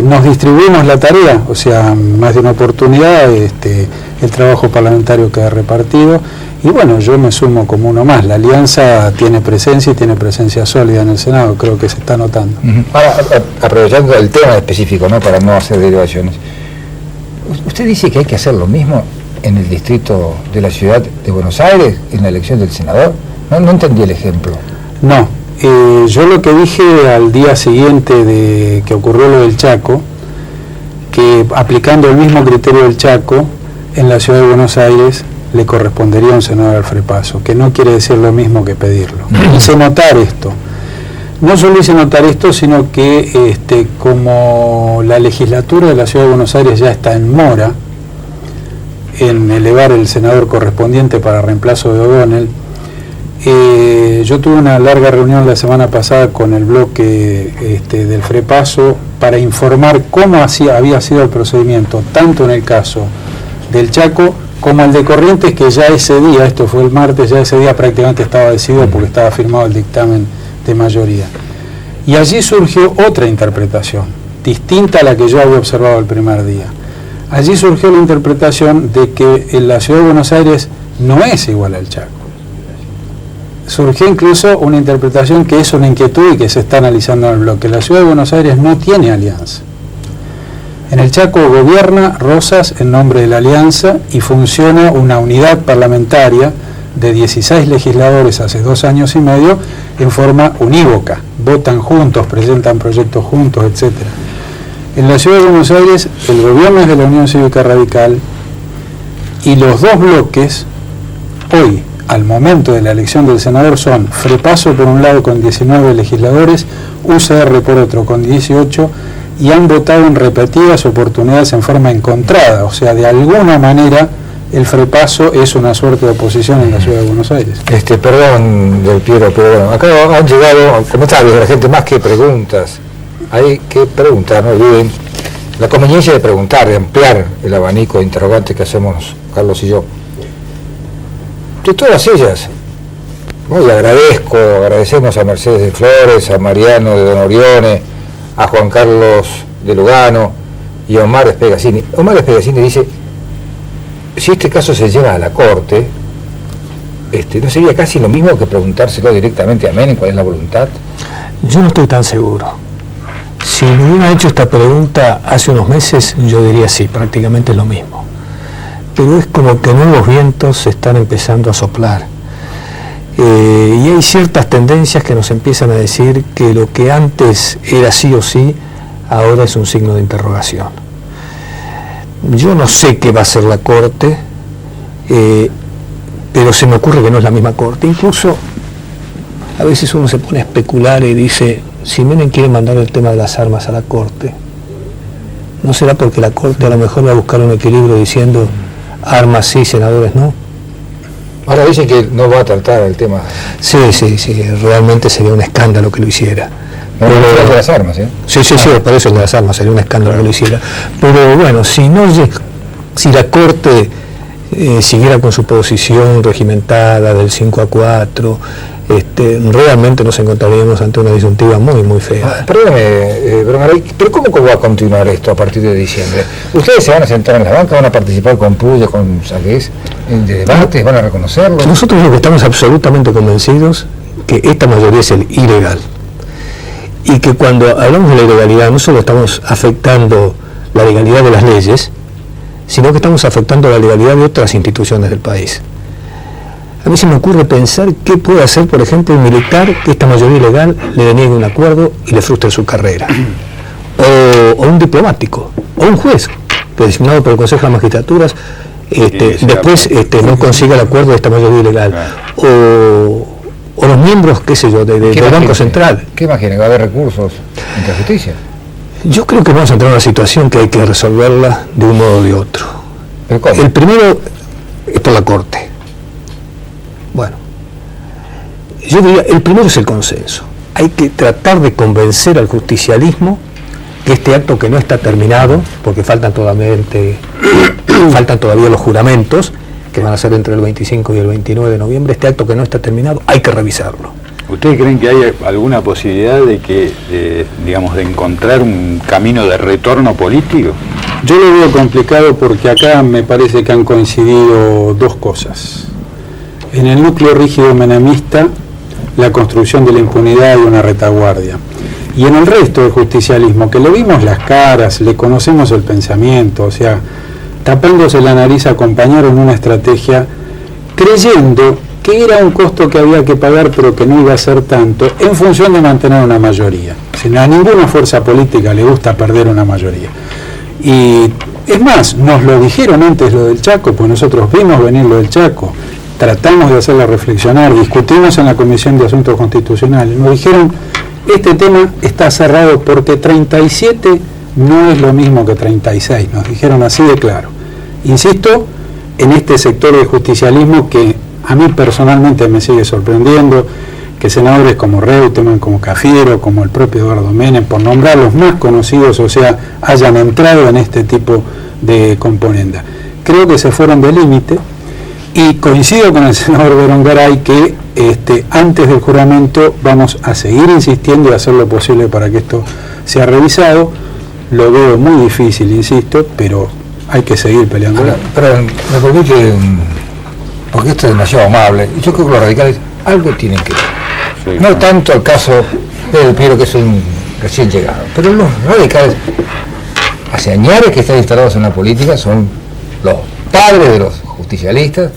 Nos distribuimos la tarea, o sea, más de una oportunidad, el trabajo parlamentario queda repartido, y bueno, yo me sumo como uno más. La alianza tiene presencia y tiene presencia sólida en el Senado, creo que se está notando. Ahora, aprovechando el tema específico, ¿no?, para no hacer derivaciones, usted dice que hay que hacer lo mismo en el distrito de la ciudad de Buenos Aires, en la elección del senador. No entendí el ejemplo. No, yo lo que dije al día siguiente de que ocurrió lo del Chaco, que aplicando el mismo criterio del Chaco, en la ciudad de Buenos Aires le correspondería a un senador al Frepaso, que no quiere decir lo mismo que pedirlo. Hice notar esto. No solo hice notar esto, sino que como la legislatura de la ciudad de Buenos Aires ya está en mora en elevar el senador correspondiente para reemplazo de O'Donnell, yo tuve una larga reunión la semana pasada con el bloque del Frepaso para informar cómo había sido el procedimiento, tanto en el caso del Chaco como el de Corrientes, que ya ese día, esto fue el martes, ya ese día prácticamente estaba decidido porque estaba firmado el dictamen de mayoría. Y allí surgió otra interpretación, distinta a la que yo había observado el primer día. Allí surgió la interpretación de que en la ciudad de Buenos Aires no es igual al Chaco. Surgió incluso una interpretación que es una inquietud y que se está analizando en el bloque. La ciudad de Buenos Aires no tiene alianza. En el Chaco gobierna Rosas en nombre de la alianza y funciona una unidad parlamentaria de 16 legisladores hace 2 años y medio en forma unívoca. Votan juntos, presentan proyectos juntos, etc. En la ciudad de Buenos Aires el gobierno es de la Unión Cívica Radical y los dos bloques hoy, al momento de la elección del senador, son Frepaso por un lado con 19 legisladores, UCR por otro con 18, y han votado en repetidas oportunidades en forma encontrada, o sea, de alguna manera el Frepaso es una suerte de oposición en la ciudad de Buenos Aires. Perdón, Del Piero, pero bueno, acá han llegado comentarios de la gente más que preguntas. Hay que preguntar, no olviden la conveniencia de preguntar, de ampliar el abanico de interrogantes que hacemos Carlos y yo. De todas ellas, hoy agradecemos a Mercedes de Flores, a Mariano de Don Orione, a Juan Carlos de Lugano y a Omar Espegazzini. Omar Espegazzini dice: si este caso se lleva a la Corte, ¿no sería casi lo mismo que preguntárselo directamente a Menem cuál es la voluntad? Yo no estoy tan seguro. Si me hubieran hecho esta pregunta hace unos meses, yo diría sí, prácticamente es lo mismo. Pero es como que nuevos vientos se están empezando a soplar. Y hay ciertas tendencias que nos empiezan a decir que lo que antes era sí o sí, ahora es un signo de interrogación. Yo no sé qué va a hacer la Corte, pero se me ocurre que no es la misma Corte. Incluso a veces uno se pone a especular y dice, si Menem quiere mandar el tema de las armas a la Corte, ¿no será porque la Corte a lo mejor va a buscar un equilibrio diciendo armas sí, senadores no? Ahora dicen que no va a tratar el tema. Sí, realmente sería un escándalo que lo hiciera. Pero el de las armas, ¿eh? Sí, por eso el de las armas sería un escándalo que lo hiciera. Pero bueno, si la Corte siguiera con su posición regimentada del 5-4, realmente nos encontraríamos ante una disyuntiva muy, muy fea. Perdóneme, Bromaray, pero ¿cómo va a continuar esto a partir de diciembre? ¿Ustedes se van a sentar en la banca, van a participar con Puya, con Saqués, en debates, van a reconocerlo? Nosotros lo que estamos absolutamente convencidos que esta mayoría es el ilegal. Y que cuando hablamos de la ilegalidad no solo estamos afectando la legalidad de las leyes, sino que estamos afectando la legalidad de otras instituciones del país. A mí se me ocurre pensar qué puede hacer, por ejemplo, un militar que esta mayoría ilegal le deniegue un acuerdo y le frustre su carrera. O un diplomático, o un juez, que designado por el Consejo de Magistraturas, después no consiga el acuerdo de esta mayoría ilegal. O los miembros, qué sé yo, del Banco Central. ¿Qué imagina? ¿Va a haber recursos en la justicia? Yo creo que vamos a entrar en una situación que hay que resolverla de un modo o de otro. ¿Pero cómo? El primero es por la Corte. Bueno, yo diría, el primero es el consenso. Hay que tratar de convencer al justicialismo que este acto que no está terminado, porque faltan todavía los juramentos, que van a ser entre el 25 y el 29 de noviembre, este acto que no está terminado, hay que revisarlo. ¿Ustedes creen que hay alguna posibilidad de que, de encontrar un camino de retorno político? Yo lo veo complicado porque acá me parece que han coincidido dos cosas. En el núcleo rígido menemista, la construcción de la impunidad y una retaguardia. Y en el resto del justicialismo, que le vimos las caras, le conocemos el pensamiento, o sea, tapándose la nariz acompañaron una estrategia creyendo que era un costo que había que pagar pero que no iba a ser tanto en función de mantener una mayoría. Si a ninguna fuerza política le gusta perder una mayoría. Y es más, nos lo dijeron antes lo del Chaco, pues nosotros vimos venir lo del Chaco, tratamos de hacerla reflexionar, discutimos en la Comisión de Asuntos Constitucionales, nos dijeron este tema está cerrado porque 37 no es lo mismo que 36, nos dijeron así de claro. Insisto, en este sector del justicialismo que a mí personalmente me sigue sorprendiendo, que senadores como Reutemann, como Cafiero, como el propio Eduardo Menem, por nombrar los más conocidos, o sea, hayan entrado en este tipo de componenda. Creo que se fueron de límite y coincido con el senador Berengaray que antes del juramento vamos a seguir insistiendo y hacer lo posible para que esto sea revisado. Lo veo muy difícil, insisto, pero hay que seguir peleando. Pero me permite, porque esto es demasiado amable, y yo creo que los radicales algo tienen que ver. Sí, no tanto el caso del Piero, que es un recién llegado, pero los radicales, hace años que están instalados en la política, son los padres de los justicialistas,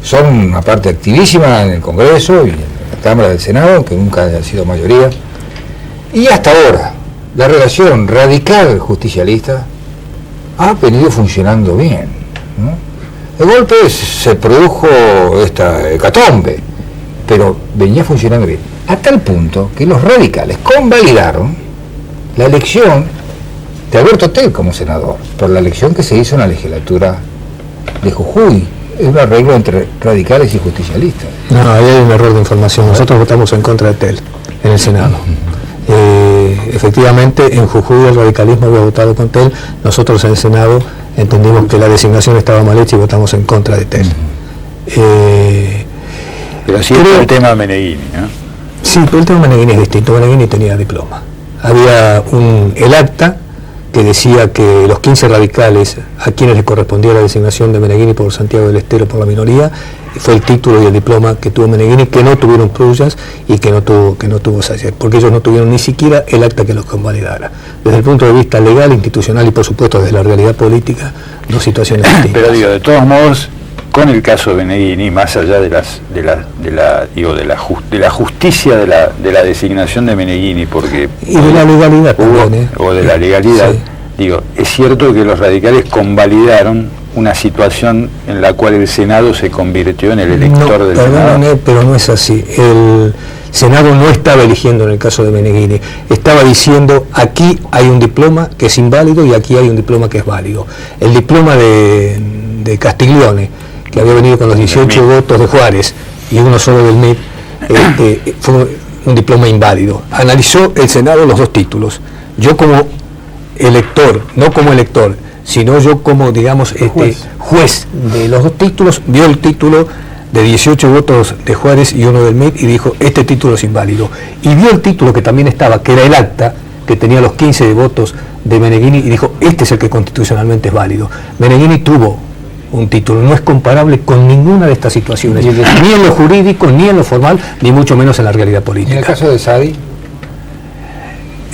son una parte activísima en el Congreso y en la Cámara del Senado, aunque nunca ha sido mayoría, y hasta ahora la relación radical justicialista ha venido funcionando bien, ¿no? De golpe se produjo esta hecatombe, pero venía funcionando bien, a tal punto que los radicales convalidaron la elección de Alberto Tell como senador, por la elección que se hizo en la legislatura de Jujuy. Es un arreglo entre radicales y justicialistas. No, ahí hay un error de información. Nosotros votamos en contra de Tell en el Senado. Efectivamente, en Jujuy el radicalismo había votado con Tell. Nosotros en el Senado entendimos que la designación estaba mal hecha y votamos en contra de Tell. Pero sí es el tema Meneghini, ¿no? Sí, pero el tema Meneghini es distinto. Meneghini tenía diploma. Había el acta que decía que los 15 radicales a quienes les correspondía la designación de Meneghini por Santiago del Estero por la minoría, fue el título y el diploma que tuvo Meneghini, que no tuvieron Prullas y que no tuvo Sayer, porque ellos no tuvieron ni siquiera el acta que los convalidara. Desde el punto de vista legal, institucional y por supuesto desde la realidad política, dos situaciones distintas. Pero digo, de todos modos, con el caso de Meneghini, más allá de la justicia de la designación de Meneghini, porque y de la legalidad también, o de la legalidad, sí. Digo, es cierto que los radicales convalidaron una situación en la cual el Senado se convirtió en el elector del Senado. Pero no es así. El Senado no estaba eligiendo en el caso de Meneghini, estaba diciendo aquí hay un diploma que es inválido y aquí hay un diploma que es válido. El diploma de Castiglione, que había venido con los 18 votos de Juárez y uno solo del MIP, fue un diploma inválido. Analizó el Senado los dos títulos. Yo como elector, no como elector, sino yo como, digamos, juez de los dos títulos, vio el título de 18 votos de Juárez y uno del MIT y dijo, este título es inválido. Y vio el título que también estaba, que era el acta, que tenía los 15 votos de Meneghini, y dijo, este es el que constitucionalmente es válido. Meneghini tuvo un título, no es comparable con ninguna de estas situaciones, ni en lo jurídico, ni en lo formal, ni mucho menos en la realidad política. ¿Y en el caso de Saadi?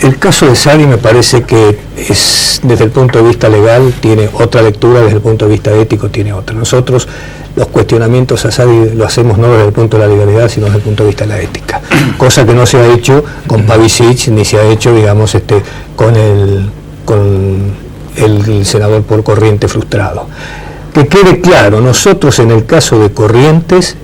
El caso de Saadi me parece que es, desde el punto de vista legal, tiene otra lectura, desde el punto de vista ético tiene otra. Nosotros los cuestionamientos a Saadi lo hacemos no desde el punto de la legalidad, sino desde el punto de vista de la ética, cosa que no se ha hecho con Pavicic, ni se ha hecho, digamos, con el senador por Corriente frustrado. Que quede claro, nosotros en el caso de Corrientes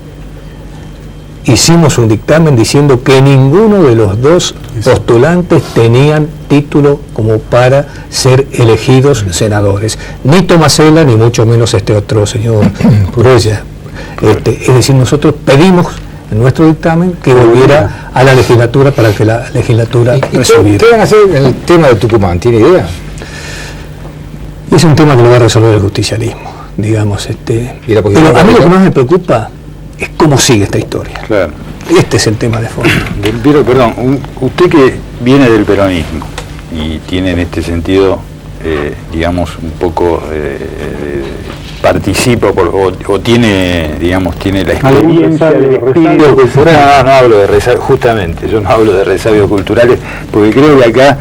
hicimos un dictamen diciendo que ninguno de los dos postulantes tenían título como para ser elegidos senadores, ni Tomasella ni mucho menos este otro señor Purella. Es decir, nosotros pedimos en nuestro dictamen que volviera a la legislatura para que la legislatura resolviera. ¿Qué van a hacer en el tema de Tucumán? ¿Tiene idea? Es un tema que lo va a resolver el justicialismo, digamos. Pero a mí lo que más me preocupa es cómo sigue esta historia. Claro. Este es el tema de fondo. Pero, perdón, usted que viene del peronismo y tiene en este sentido, digamos, un poco participa o tiene, digamos, tiene la experiencia del resabio cultural. No hablo de resabio, justamente, yo no hablo de resabios culturales, porque creo que acá,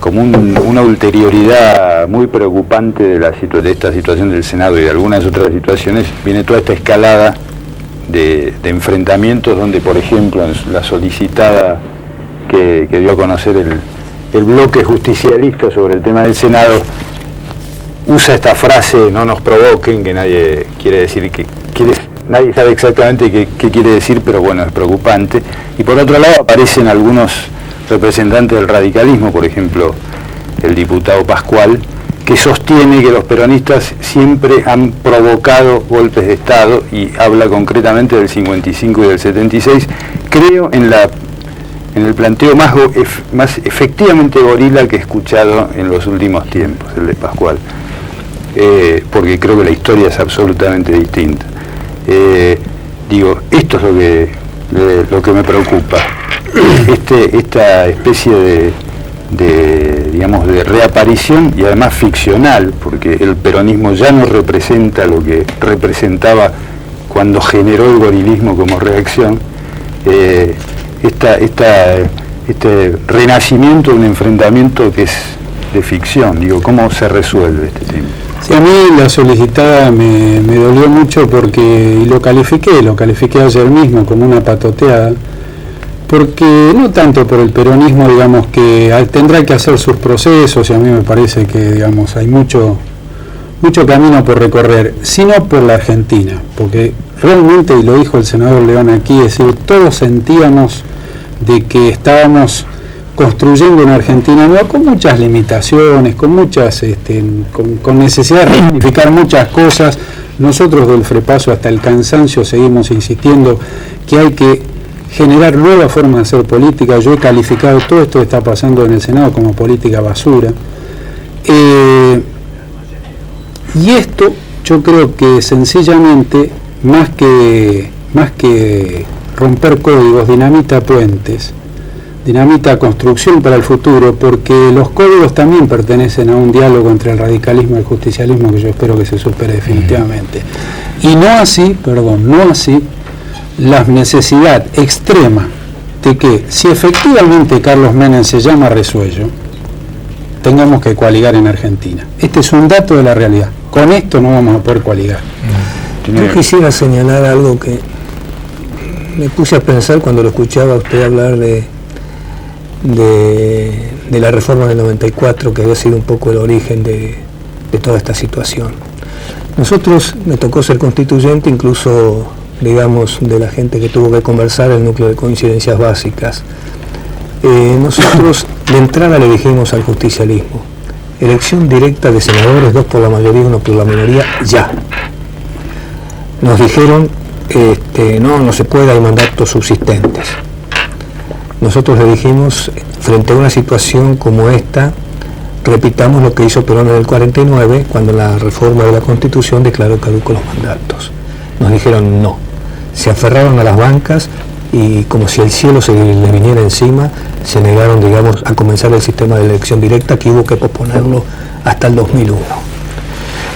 como una ulterioridad muy preocupante de esta situación del Senado y de algunas otras situaciones, viene toda esta escalada de enfrentamientos donde, por ejemplo, en la solicitada que dio a conocer el bloque justicialista sobre el tema del Senado, usa esta frase, no nos provoquen, que nadie quiere decir nadie sabe exactamente qué quiere decir, pero bueno, es preocupante. Y por otro lado aparecen algunos representantes del radicalismo, por ejemplo, el diputado Pascual, que sostiene que los peronistas siempre han provocado golpes de Estado y habla concretamente del 55 y del 76. Creo en el planteo más efectivamente gorila que he escuchado en los últimos tiempos, el de Pascual, porque creo que la historia es absolutamente distinta. Digo, esto es lo que me preocupa, esta especie digamos, de reaparición, y además ficcional, porque el peronismo ya no representa lo que representaba cuando generó el gorilismo como reacción, este renacimiento de un enfrentamiento que es de ficción. Digo, ¿cómo se resuelve este tema? Sí, a mí la solicitada me dolió mucho porque, y lo califiqué ayer mismo como una patoteada, porque no tanto por el peronismo, digamos, que tendrá que hacer sus procesos, y a mí me parece que, digamos, hay mucho camino por recorrer, sino por la Argentina, porque realmente, y lo dijo el senador León aquí, es decir, todos sentíamos de que estábamos construyendo una Argentina nueva con muchas limitaciones, con muchas, con necesidad de rectificar muchas cosas. Nosotros del Frepaso hasta el cansancio seguimos insistiendo que hay que generar nuevas formas de hacer política. Yo he calificado todo esto que está pasando en el Senado como política basura. Y esto yo creo que sencillamente, más que romper códigos, dinamita puentes, dinamita construcción para el futuro, porque los códigos también pertenecen a un diálogo entre el radicalismo y el justicialismo que yo espero que se supere definitivamente. Y no así la necesidad extrema de que, si efectivamente Carlos Menem se llama Resuello, tengamos que coaligar en Argentina. Este es un dato de la realidad. Con esto no vamos a poder coaligar. Yo quisiera señalar algo que me puse a pensar cuando lo escuchaba a usted hablar de la reforma del 94, que había sido un poco el origen de toda esta situación. Nosotros, me tocó ser constituyente, incluso, digamos, de la gente que tuvo que conversar el núcleo de coincidencias básicas. Nosotros de entrada le dijimos al justicialismo: elección directa de senadores, 2 por la mayoría, 1 por la minoría, ya. Nos dijeron, no se puede, hay mandatos subsistentes. Nosotros le dijimos, frente a una situación como esta, repitamos lo que hizo Perón en el 49, cuando la reforma de la Constitución declaró caducos los mandatos. Nos dijeron no, se aferraron a las bancas y como si el cielo se les viniera encima, se negaron, digamos, a comenzar el sistema de elección directa, que hubo que posponerlo hasta el 2001.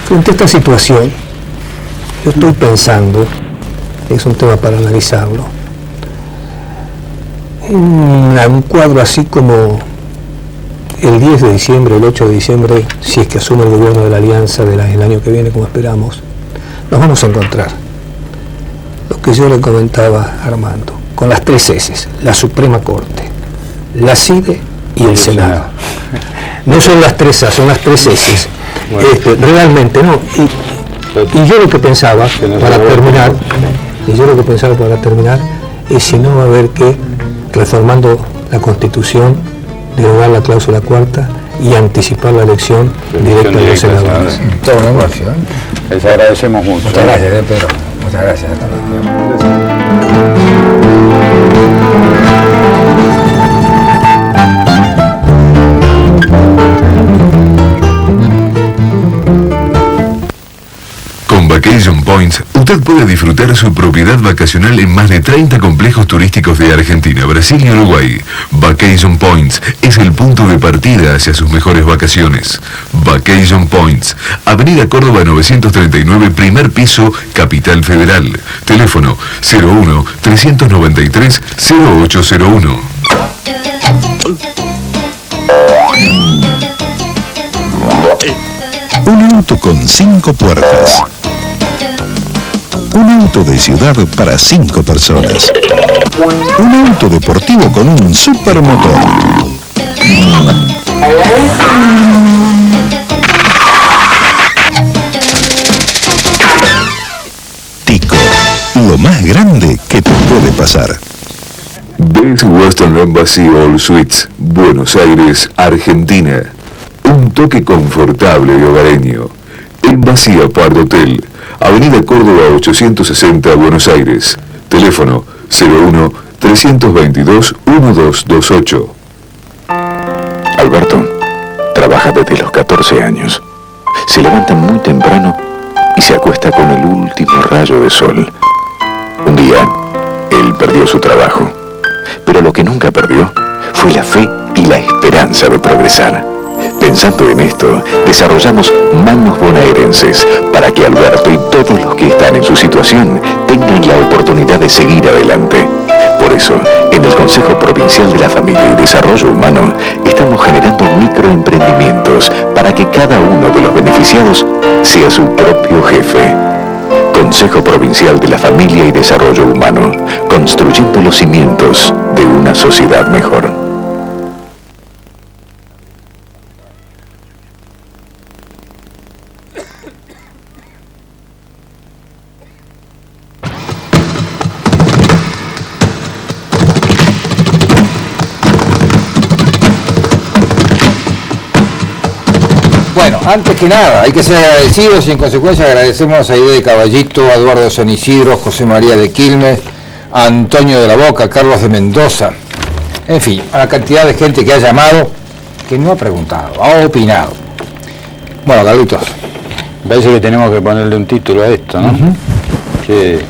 Frente a esta situación, yo estoy pensando, es un tema para analizarlo, un cuadro así como el 10 de diciembre, el 8 de diciembre, si es que asume el gobierno de la Alianza el año que viene, como esperamos, nos vamos a encontrar lo que yo le comentaba a Armando, con las 3 S, la Suprema Corte, la CIDE y el Senado. No son las 3 A, son las 3 S. Realmente, no. Y yo lo que pensaba, para terminar, es si no va a haber que, reformando la Constitución, derogar la cláusula cuarta y anticipar la elección directa de los senadores. Todo un negocio, ¿eh? Les agradecemos mucho. Muchas gracias, Pedro. Muchas gracias. Con Vacation Points, usted puede disfrutar su propiedad vacacional en más de 30 complejos turísticos de Argentina, Brasil y Uruguay. Vacation Points es el punto de partida hacia sus mejores vacaciones. Vacation Points, Avenida Córdoba 939, primer piso, Capital Federal. Teléfono 01-393-0801. Un auto con 5 puertas. Un auto de ciudad para 5 personas. Un auto deportivo con un supermotor. Tico, lo más grande que te puede pasar. Best Western Embassy All Suites, Buenos Aires, Argentina. Un toque confortable y hogareño. Embassy Apart Hotel, Avenida Córdoba 860, Buenos Aires. Teléfono 01-322-1228. Alberto trabaja desde los 14 años. Se levanta muy temprano y se acuesta con el último rayo de sol. Un día, él perdió su trabajo, pero lo que nunca perdió fue la fe y la esperanza de progresar. Pensando en esto, desarrollamos Manos Bonaerenses para que Alberto y todos los que están en su situación tengan la oportunidad de seguir adelante. Por eso, en el Consejo Provincial de la Familia y Desarrollo Humano, estamos generando microemprendimientos para que cada uno de los beneficiados sea su propio jefe. Consejo Provincial de la Familia y Desarrollo Humano, construyendo los cimientos de una sociedad mejor. Bueno, antes que nada, hay que ser agradecidos y en consecuencia agradecemos a Aide de Caballito, a Eduardo de San Isidro, José María de Quilmes, a Antonio de la Boca, a Carlos de Mendoza, en fin, a la cantidad de gente que ha llamado, que no ha preguntado, ha opinado. Bueno, Carlitos. Parece que tenemos que ponerle un título a esto, ¿no?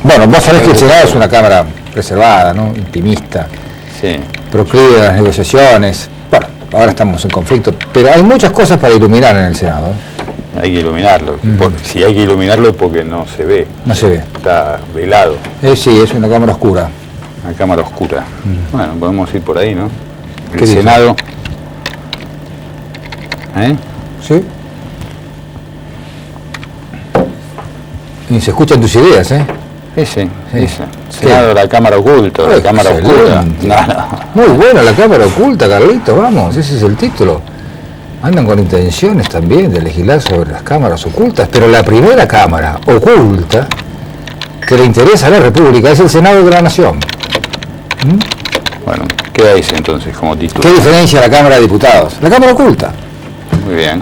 Bueno, vos sabés que el Senado es una cámara reservada, ¿no? Intimista, Sí. proclive a las negociaciones. Bueno, ahora estamos en conflicto, pero hay muchas cosas para iluminar en el Senado, ¿eh? Hay que iluminarlo. Si hay que iluminarlo es porque no se ve. No se ve. Está velado. Sí, es una cámara oscura. Una cámara oscura. Bueno, podemos ir por ahí, ¿no? El ¿Qué dice? Senado. ¿Eh? ¿Sí? Y se escuchan tus ideas, ¿eh? Ese. Sí. Senado, la cámara oculta, la cámara oscura. Excelente. No. Muy buena la cámara oculta, Carlitos, vamos, ese es el título. andan con intenciones también de legislar sobre las cámaras ocultas, pero la primera cámara oculta que le interesa a la República es el Senado de la Nación. Bueno, queda ese entonces como título. ¿Qué diferencia la Cámara de Diputados? La Cámara oculta. Muy bien.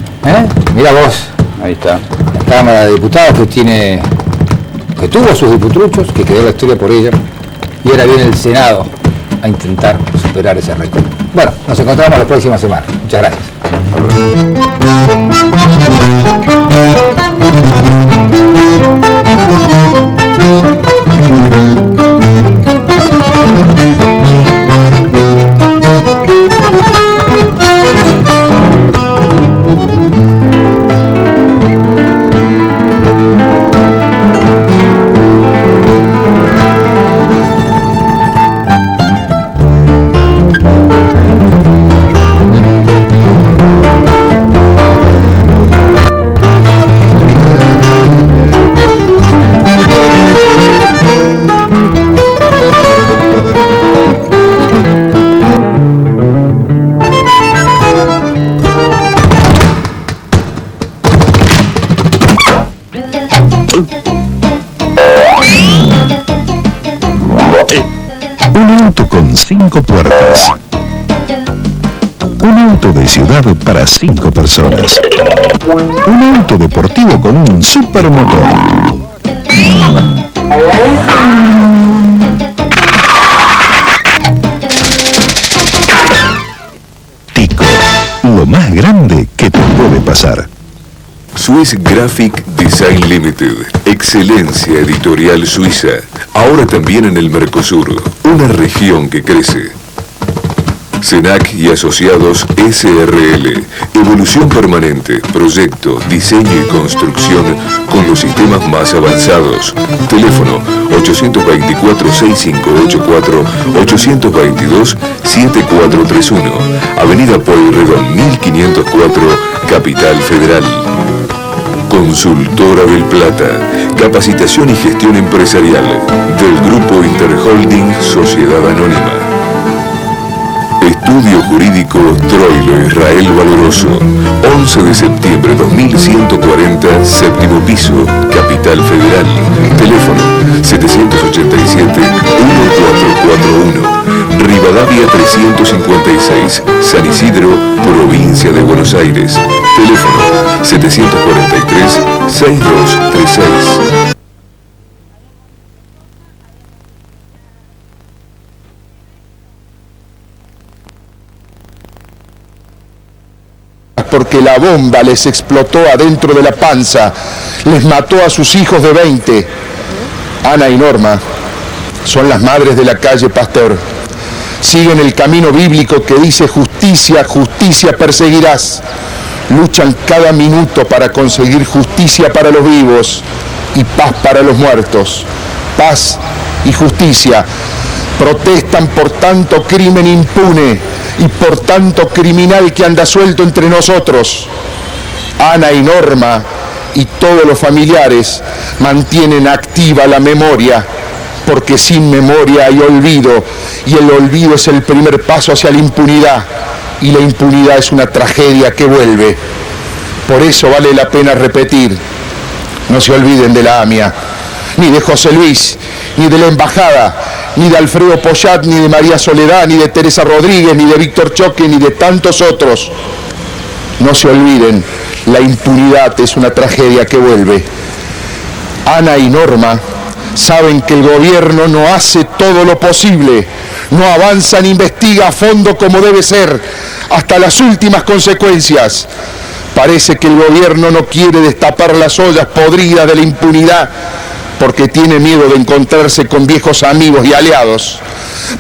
Mira vos. Ahí está. La Cámara de Diputados que tuvo sus diputruchos, que quedó la historia por ella, y ahora viene el Senado a intentar superar ese récord. Bueno, nos encontramos la próxima semana. Muchas gracias. Un auto con 5 puertas. Un auto de ciudad para 5 personas. Un auto deportivo con un supermotor. Tico, lo más grande que te puede pasar. Swiss Graphic Design Limited, excelencia editorial suiza, ahora también en el Mercosur, una región que crece. Senac y Asociados SRL, evolución permanente, proyecto, diseño y construcción con los sistemas más avanzados. Teléfono 824-6584, 822-7431, Avenida Pueyrredón 1504, Capital Federal. Consultora del Plata, capacitación y gestión empresarial del Grupo Interholding Sociedad Anónima. Estudio Jurídico Troilo Israel Valoroso, 11 de septiembre 2140, séptimo piso, Capital Federal. Teléfono 787-1441, Rivadavia 356, San Isidro, provincia de Buenos Aires. Teléfono 743-6236. Porque la bomba les explotó adentro de la panza, les mató a sus hijos de 20. Ana y Norma son las madres de la calle Pasteur. Siguen el camino bíblico que dice justicia, justicia perseguirás. Luchan cada minuto para conseguir justicia para los vivos y paz para los muertos. Paz y justicia. Protestan por tanto crimen impune y por tanto criminal que anda suelto entre nosotros. Ana y Norma y todos los familiares mantienen activa la memoria, porque sin memoria hay olvido, y el olvido es el primer paso hacia la impunidad, y la impunidad es una tragedia que vuelve. Por eso vale la pena repetir: no se olviden de la AMIA, ni de José Luis, ni de la Embajada, ni de Alfredo Poyat, ni de María Soledad, ni de Teresa Rodríguez, ni de Víctor Choque, ni de tantos otros. No se olviden, la impunidad es una tragedia que vuelve. Ana y Norma saben que el gobierno no hace todo lo posible, no avanza ni investiga a fondo como debe ser, hasta las últimas consecuencias. Parece que el gobierno no quiere destapar las ollas podridas de la impunidad, porque tiene miedo de encontrarse con viejos amigos y aliados.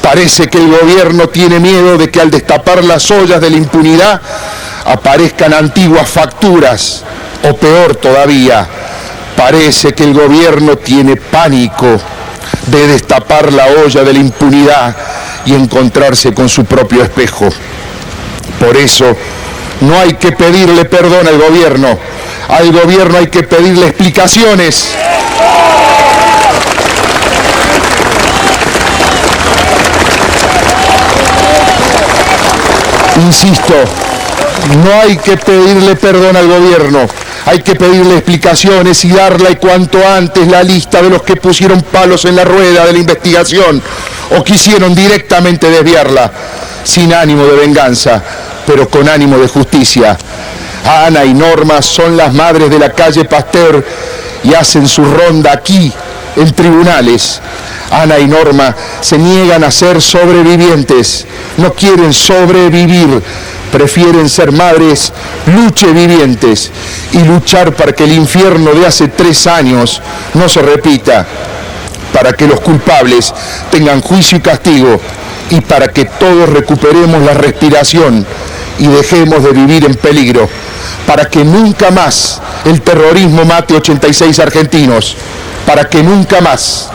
Parece que el gobierno tiene miedo de que al destapar las ollas de la impunidad aparezcan antiguas facturas, o peor todavía, parece que el gobierno tiene pánico de destapar la olla de la impunidad y encontrarse con su propio espejo. Por eso, no hay que pedirle perdón al gobierno hay que pedirle explicaciones. Insisto, No hay que pedirle perdón al gobierno, hay que pedirle explicaciones y darle cuanto antes la lista de los que pusieron palos en la rueda de la investigación o quisieron directamente desviarla, sin ánimo de venganza, pero con ánimo de justicia. Ana y Norma son las madres de la calle Pasteur y hacen su ronda aquí, en tribunales. Ana y Norma se niegan a ser sobrevivientes, no quieren sobrevivir, prefieren ser madres luchevivientes y luchar para que el infierno de hace 3 años no se repita, para que los culpables tengan juicio y castigo y para que todos recuperemos la respiración y dejemos de vivir en peligro, para que nunca más el terrorismo mate 86 argentinos, para que nunca más